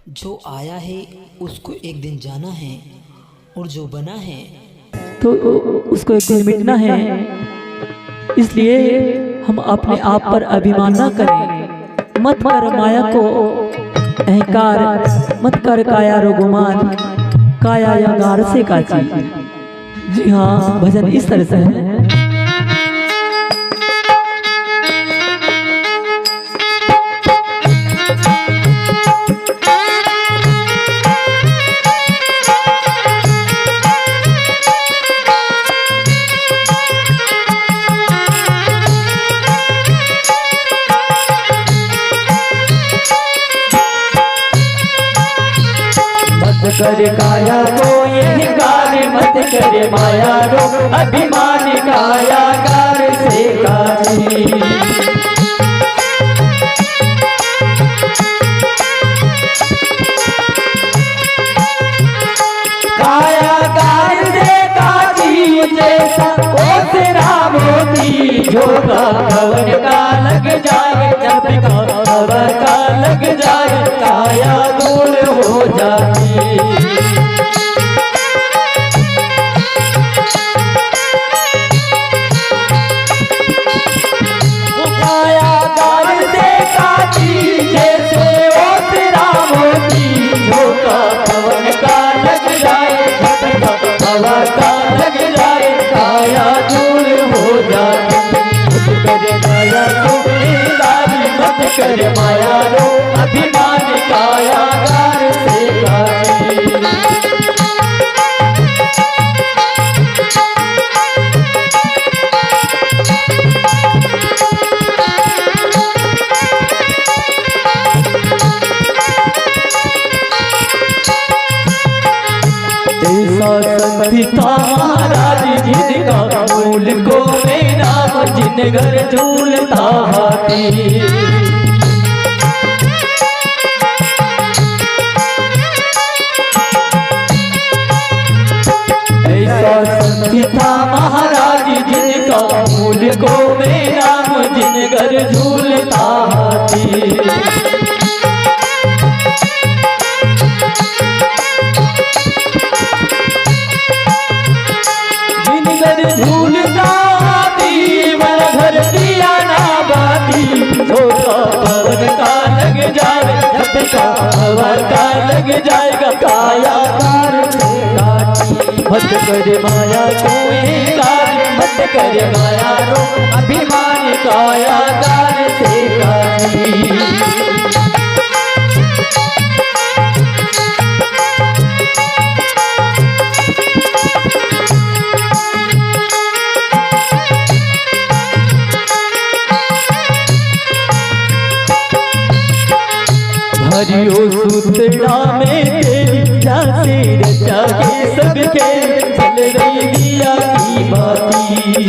जो आया है उसको एक दिन जाना है और जो बना है तो उसको एक दिन मिटना है। इसलिए हम अपने आप पर अभिमान न करें। मत कर माया को अहंकार, मत कर काया रो गुमान, काया या गार से काची। जी हाँ, भजन इस तरह से है। मत कर काया को ये गार, मत कर माया रो अभिमान, काया गार से काजी। काया गार से काजी, जैसा ओ तेरा मोती, झोंका कवन का लग जाए, जब कवन का लग जाए, काया दूर हो जाती। लग जाए काया दूर हो जाए। मत कर माया को गारी, मत कर माया रो अभिमान, काया गार से काजी। था महाराज जिनका मूल को में नाम, जिन घर झूलता हाथी। ऐसा संत था महाराज जिनका मूल को में नाम, जिन घर झूलता हाथी। झूलता हाथी मन घर दिया ना बाती, झोंका पवन का लग जाए, झटका हवा का लग जाएगा, काया गार से काटी। मत कर माया को गार, मत कर माया रो अभिमान, काया गार से काटी। हरियो सूतड़ा में तेरी जासे रचा के सबके, चल रही दिया की बाती।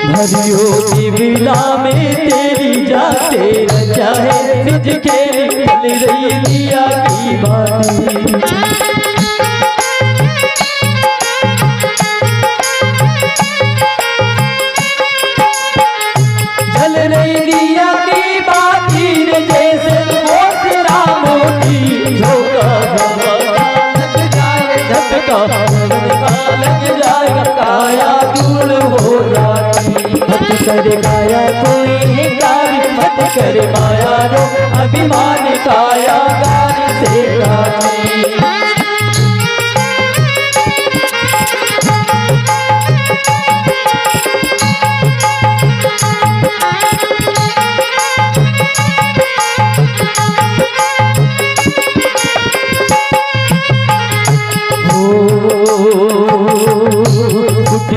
हरियो की विला में तेरी जासे रचा है निज के, चल रही दिया की बाती। लग जाएगा काया दूर हो जाती। मत कर काया कोई गारी, मत कर माया रो अभिमान, काया गार से काटी।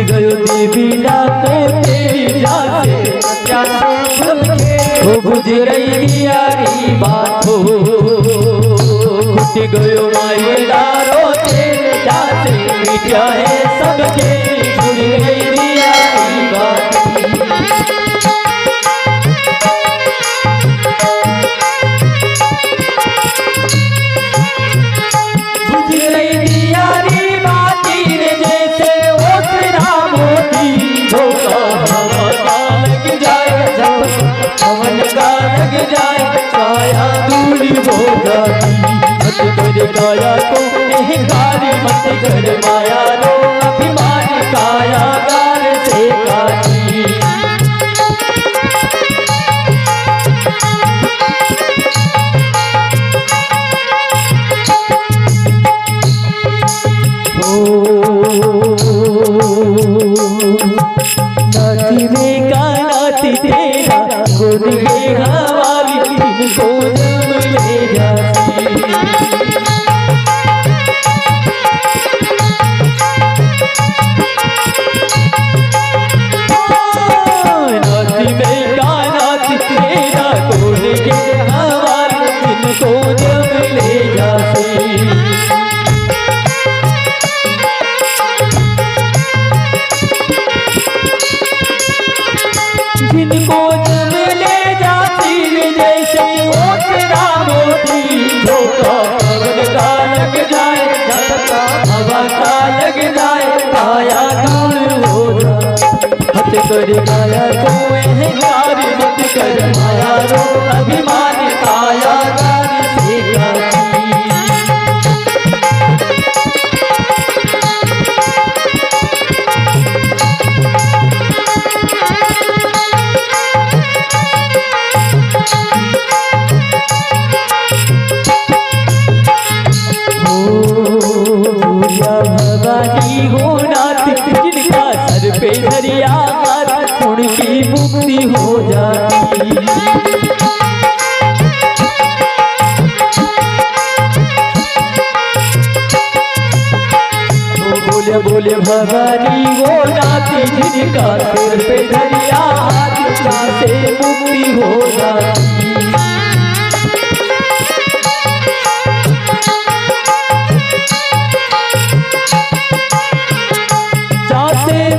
गयो देवीला के तेरी जासे वो बुझ रही यारी बात हो। फूट गयो मायदारो तेरे जासे मिटा है सबके, बुझ गई यारी बात। बुझ रही यारी बात जैसे ओ तेरा मोती, झटका हवा का लग जाएगा, झटका पवन का लग जाएगा, काया धूल हो जाती। मत कर काया को अहंकारी, मत कर माया रो अभिमान, काया गार से काटी। नाती में का नाती तेरा, गुण के हवाली इनको जम ले जाती। नाती में का नाती तेरा, गुण के हवाली इनको जम ले जाती। जिनको जब ले जाती जैसे ओटरा मोती, झोंका पवन का लग जाए, झटका हवा का लग जाए, काया धूल हो जाए। मत कर काया को अहंकार, मत कर माया रो अभिमान, काया गार से काटी। भवानी हो नाथ, जिनका सर पे धरिया हाथ, उनकी मुक्ति हो जाती। बोले बोले भवानी हो नाथ, जिनका सर पे धरिया हाथ, से मुक्ति हो जाती।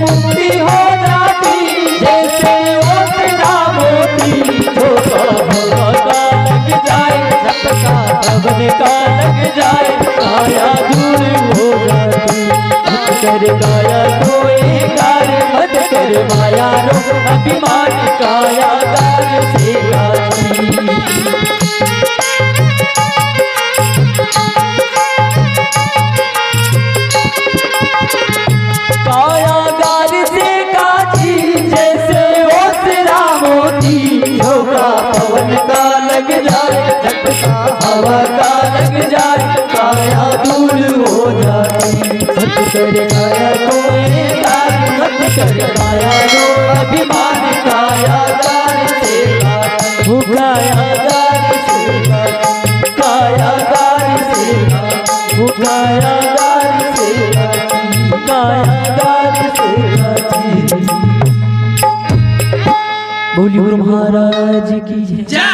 मुक्ति हो जाती जैसे ओटरा मोती, झोंका हवा का लग जाए, झटका पवन का लग जाए, काया धूल हो जाती। मत कर काया को अहंकार, मत कर माया रो अभिमान, काया गार से काटी। काया गार से काटी जैसे ओटरा मोती, झोंका पवन का लग जाए, झटका हवा का लग जाए, काया धूल हो जाती। मत कर काया को अहंकार, मत कर माया रो अभिमान, काया गार से काटी। काया गार से काटी, काया गार से काटी, काया गार से काटी, काया गार से काटी। बोलिए गुरु महाराज की जय।